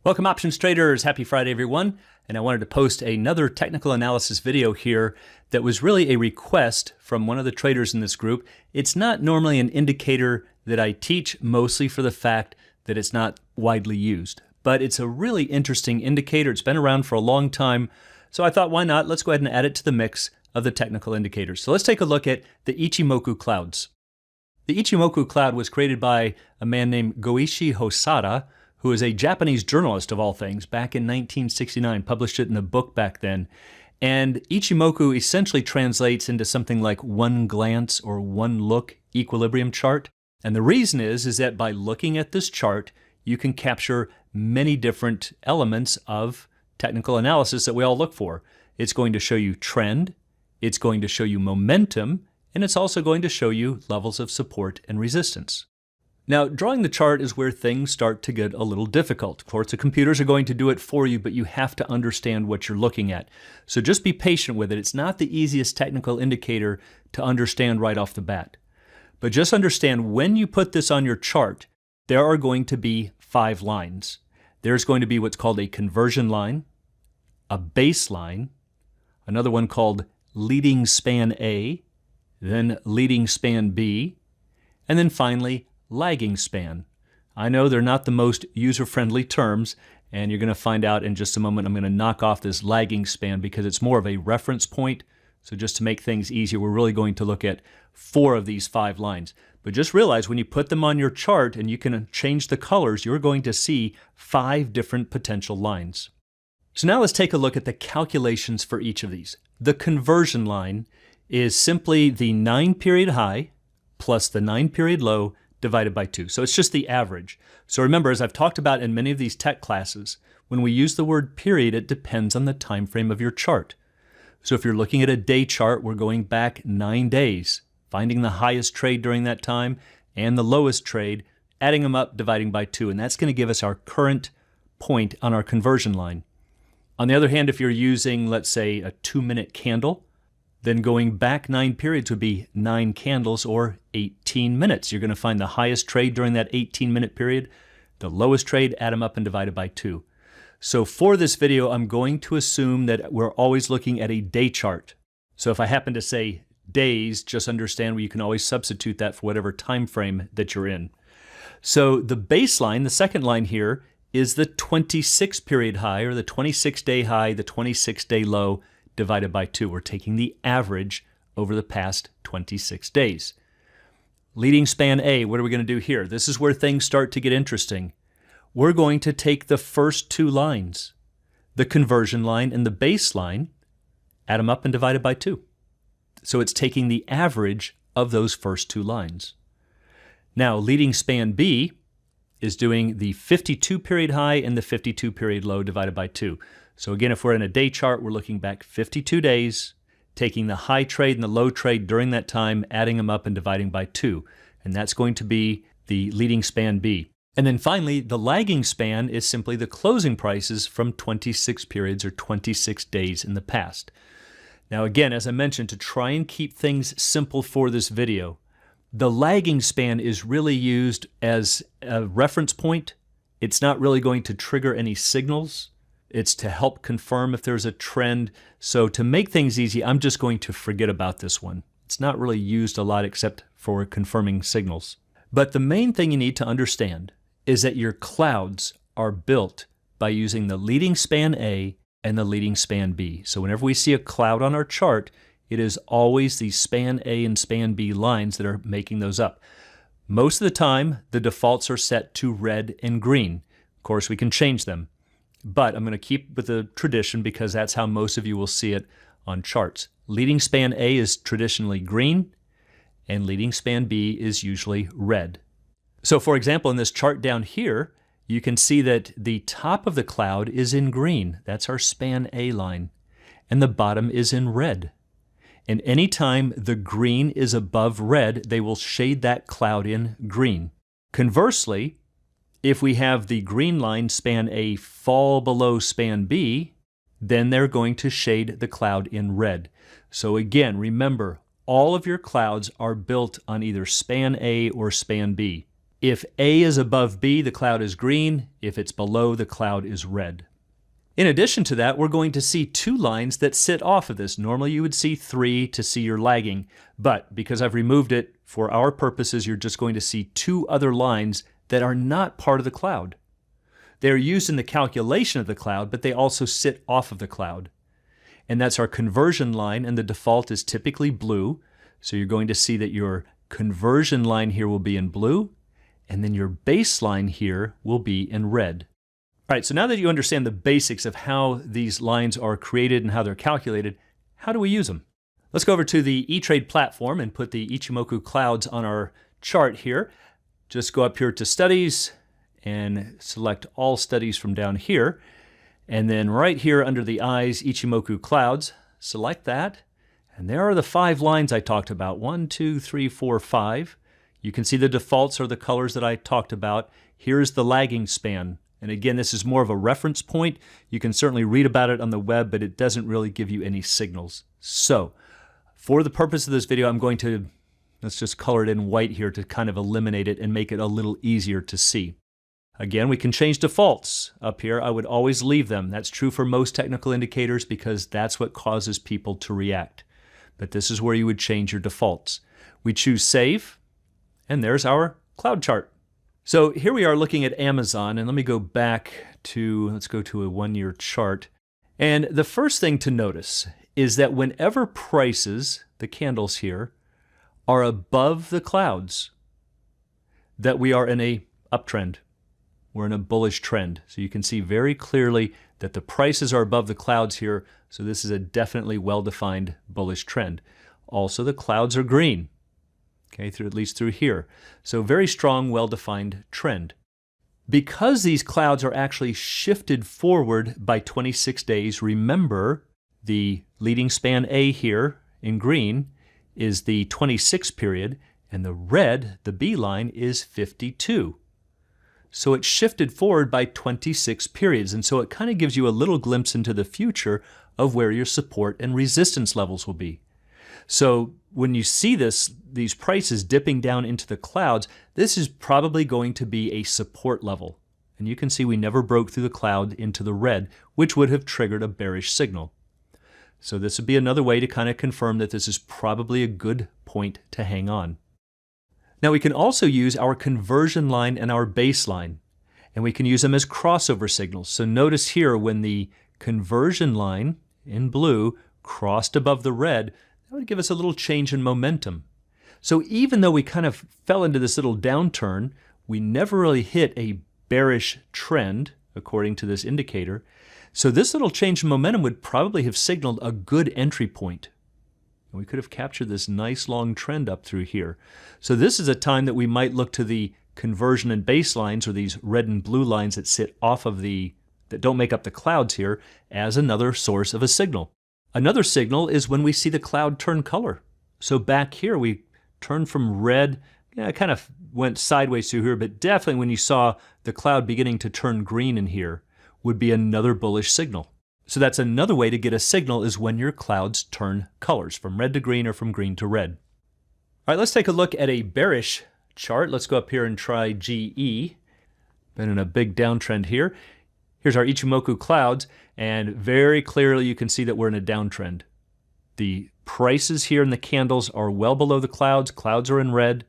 Welcome options traders, happy Friday everyone, and I wanted to post another technical analysis video here that was really a request from one of the traders in this group. It's not normally an indicator that I teach, mostly for the fact that it's not widely used, but it's a really interesting indicator. It's been around for a long time, so I thought why not, let's go ahead and add it to the mix of the technical indicators. So let's take a look at the Ichimoku Clouds. The Ichimoku Cloud was created by a man named Goichi Hosada, who is a Japanese journalist of all things, back in 1969, published it in a book back then. And Ichimoku essentially translates into something like one glance or one look equilibrium chart. And the reason is that by looking at this chart, you can capture many different elements of technical analysis that we all look for. It's going to show you trend, it's going to show you momentum, and it's also going to show you levels of support and resistance. Now, drawing the chart is where things start to get a little difficult. Of course, the computers are going to do it for you, but you have to understand what you're looking at. So just be patient with it. It's not the easiest technical indicator to understand right off the bat. But just understand when you put this on your chart, there are going to be 5 lines. There's going to be what's called a conversion line, a baseline, another one called leading span A, then leading span B, and then finally lagging span. I know they're not the most user-friendly terms, and you're going to find out in just a moment. I'm going to knock off this lagging span because it's more of a reference point. So just to make things easier, we're really going to look at 4 of these 5 lines. But just realize when you put them on your chart and you can change the colors, you're going to see 5 different potential lines. So now let's take a look at the calculations for each of these. The conversion line is simply the 9-period high plus the 9-period low divided by 2. So it's just the average. So remember, as I've talked about in many of these tech classes, when we use the word period, it depends on the time frame of your chart. So if you're looking at a day chart, we're going back 9 days, finding the highest trade during that time and the lowest trade, adding them up, dividing by 2, and that's going to give us our current point on our conversion line. On the other hand, if you're using, let's say, a 2-minute candle, then going back 9 periods would be 9 candles or 18 minutes. You're going to find the highest trade during that 18-minute period, the lowest trade, add them up and divide it by 2. So for this video, I'm going to assume that we're always looking at a day chart. So if I happen to say days, just understand you can always substitute that for whatever time frame that you're in. So the baseline, the second line here, is the 26-period high or the 26-day high, the 26-day low, divided by 2. We're taking the average over the past 26 days. Leading span A, what are we going to do here? This is where things start to get interesting. We're going to take the first 2 lines, the conversion line and the baseline, add them up and divide it by 2. So it's taking the average of those first 2 lines. Now, leading span B is doing the 52-period high and the 52-period low divided by 2. So again, if we're in a day chart, we're looking back 52 days, taking the high trade and the low trade during that time, adding them up and dividing by 2. And that's going to be the leading span B. And then finally, the lagging span is simply the closing prices from 26 periods or 26 days in the past. Now again, as I mentioned, to try and keep things simple for this video, the lagging span is really used as a reference point. It's not really going to trigger any signals. It's to help confirm if there's a trend. So to make things easy, I'm just going to forget about this one. It's not really used a lot except for confirming signals. But the main thing you need to understand is that your clouds are built by using the leading span A and the leading span B. So whenever we see a cloud on our chart, it is always the span A and span B lines that are making those up. Most of the time, the defaults are set to red and green. Of course, we can change them. But I'm going to keep with the tradition because that's how most of you will see it on charts. Leading span A is traditionally green, and leading span B is usually red. So for example, in this chart down here, you can see that the top of the cloud is in green. That's our span A line. And the bottom is in red. And anytime the green is above red, they will shade that cloud in green. Conversely, if we have the green line span A fall below span B, then they're going to shade the cloud in red. So again, remember, all of your clouds are built on either span A or span B. If A is above B, the cloud is green. If it's below, the cloud is red. In addition to that, we're going to see two lines that sit off of this. Normally you would see three to see your lagging, but because I've removed it, for our purposes, you're just going to see two other lines that are not part of the cloud. They're used in the calculation of the cloud, but they also sit off of the cloud. And that's our conversion line, and the default is typically blue. So you're going to see that your conversion line here will be in blue, and then your baseline here will be in red. All right, so now that you understand the basics of how these lines are created and how they're calculated, how do we use them? Let's go over to the eTrade platform and put the Ichimoku Clouds on our chart here. Just go up here to Studies and select All Studies from down here. And then right here under the eyes, Ichimoku Clouds, select that. And there are the 5 lines I talked about. 1, 2, 3, 4, 5. You can see the defaults are the colors that I talked about. Here's the lagging span. And again, this is more of a reference point. You can certainly read about it on the web, but it doesn't really give you any signals. So, for the purpose of this video, I'm going to, let's just color it in white here to kind of eliminate it and make it a little easier to see. Again, we can change defaults up here. I would always leave them. That's true for most technical indicators because that's what causes people to react. But this is where you would change your defaults. We choose Save, and there's our cloud chart. So here we are looking at Amazon, and let me go back to, let's go to a 1-year chart. And the first thing to notice is that whenever prices, the candles here, are above the clouds, that we are in a uptrend. We're in a bullish trend. So you can see very clearly that the prices are above the clouds here, so this is a definitely well-defined bullish trend. Also, the clouds are green. Okay, at least through here. So very strong, well-defined trend. Because these clouds are actually shifted forward by 26 days, remember the leading span A here in green is the 26 period, and the red, the B line, is 52. So it's shifted forward by 26 periods, and so it kind of gives you a little glimpse into the future of where your support and resistance levels will be. So when you see these prices dipping down into the clouds, this is probably going to be a support level. And you can see we never broke through the cloud into the red, which would have triggered a bearish signal. So this would be another way to kind of confirm that this is probably a good point to hang on. Now we can also use our conversion line and our baseline, and we can use them as crossover signals. So notice here when the conversion line in blue crossed above the red, that would give us a little change in momentum. So even though we kind of fell into this little downturn, we never really hit a bearish trend, according to this indicator. So this little change in momentum would probably have signaled a good entry point. And we could have captured this nice long trend up through here. So this is a time that we might look to the conversion and baselines, or these red and blue lines that sit off of that don't make up the clouds here, as another source of a signal. Another signal is when we see the cloud turn color. So back here we turned from red, it kind of went sideways through here, but definitely when you saw the cloud beginning to turn green in here would be another bullish signal. So that's another way to get a signal, is when your clouds turn colors, from red to green or from green to red. All right, let's take a look at a bearish chart. Let's go up here and try GE. Been in a big downtrend here. Here's our Ichimoku Clouds, and very clearly you can see that we're in a downtrend. The prices here in the candles are well below the clouds. Clouds are in red.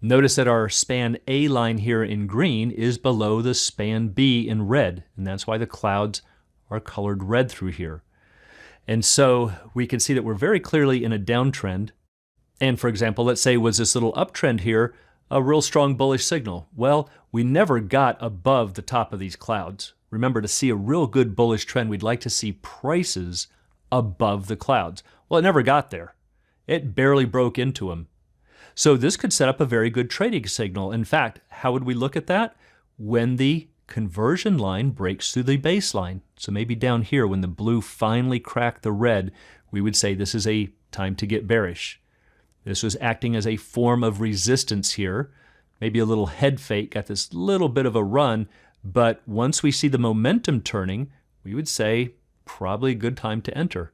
Notice that our span A line here in green is below the span B in red, and that's why the clouds are colored red through here. And so we can see that we're very clearly in a downtrend. And for example, let's say was this little uptrend here a real strong bullish signal? Well, we never got above the top of these clouds. Remember, to see a real good bullish trend, we'd like to see prices above the clouds. Well, it never got there. It barely broke into them. So this could set up a very good trading signal. In fact, how would we look at that? When the conversion line breaks through the baseline. So maybe down here when the blue finally cracked the red, we would say this is a time to get bearish. This was acting as a form of resistance here. Maybe a little head fake, got this little bit of a run, but once we see the momentum turning, we would say probably a good time to enter.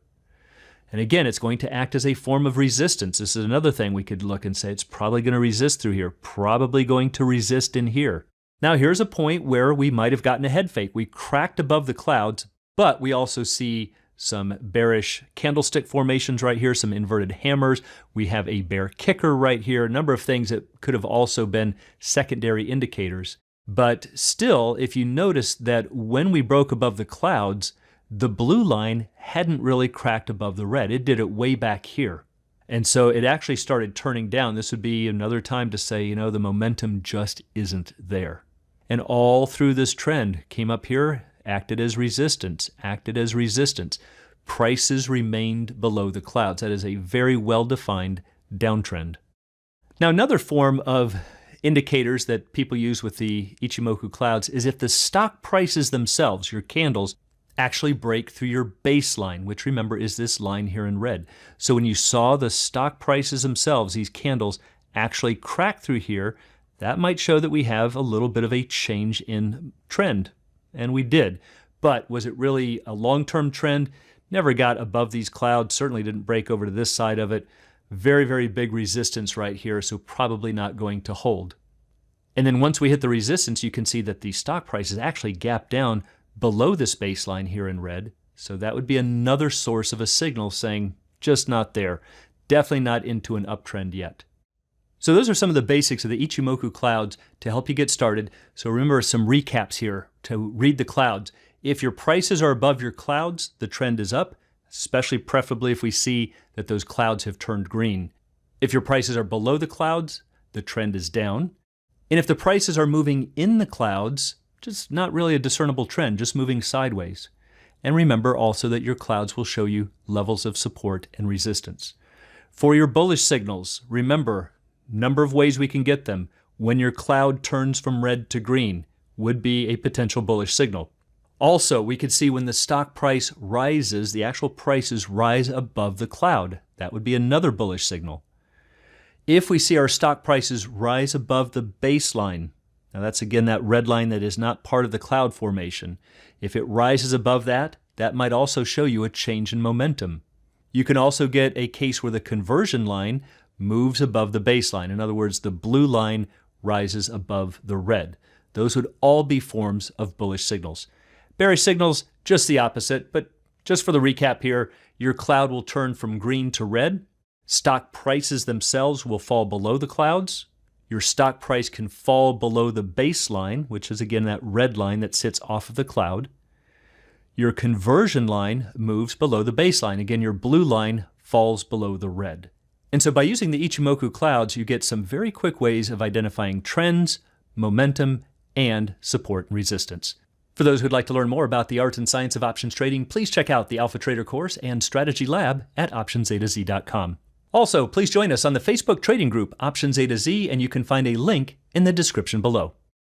And again, it's going to act as a form of resistance. This is another thing we could look and say it's probably going to resist through here, probably going to resist in here. Now here's a point where we might have gotten a head fake. We cracked above the clouds, but we also see some bearish candlestick formations right here, some inverted hammers. We have a bear kicker right here, a number of things that could have also been secondary indicators. But still, if you notice that when we broke above the clouds, the blue line hadn't really cracked above the red. It did it way back here. And so it actually started turning down. This would be another time to say, you know, the momentum just isn't there. And all through this trend came up here, acted as resistance, acted as resistance. Prices remained below the clouds. That is a very well-defined downtrend. Now, another form of indicators that people use with the Ichimoku clouds is if the stock prices themselves, your candles, actually break through your baseline, which remember is this line here in red. So when you saw the stock prices themselves, these candles actually crack through here, that might show that we have a little bit of a change in trend. And we did. But was it really a long-term trend? Never got above these clouds, certainly didn't break over to this side of it. Very, very big resistance right here, so probably not going to hold. And then once we hit the resistance, you can see that the stock prices actually gapped down below this baseline here in red. So that would be another source of a signal saying, just not there. Definitely not into an uptrend yet. So those are some of the basics of the Ichimoku clouds to help you get started. So remember some recaps here to read the clouds. If your prices are above your clouds, the trend is up, especially preferably if we see that those clouds have turned green. If your prices are below the clouds, the trend is down. And if the prices are moving in the clouds, just not really a discernible trend, just moving sideways. And remember also that your clouds will show you levels of support and resistance. For your bullish signals, remember, number of ways we can get them. When your cloud turns from red to green would be a potential bullish signal. Also, we could see when the stock price rises, the actual prices rise above the cloud. That would be another bullish signal. If we see our stock prices rise above the baseline, now that's again that red line that is not part of the cloud formation. If it rises above that, that might also show you a change in momentum. You can also get a case where the conversion line moves above the baseline. In other words, the blue line rises above the red. Those would all be forms of bullish signals. Bearish signals, just the opposite, but just for the recap here, your cloud will turn from green to red. Stock prices themselves will fall below the clouds. Your stock price can fall below the baseline, which is again that red line that sits off of the cloud. Your conversion line moves below the baseline. Again, your blue line falls below the red. And so by using the Ichimoku clouds, you get some very quick ways of identifying trends, momentum, and support and resistance. For those who'd like to learn more about the art and science of options trading, please check out the Alpha Trader course and Strategy Lab at OptionsAtoZ.com. Also, please join us on the Facebook trading group Options A to Z, and you can find a link in the description below.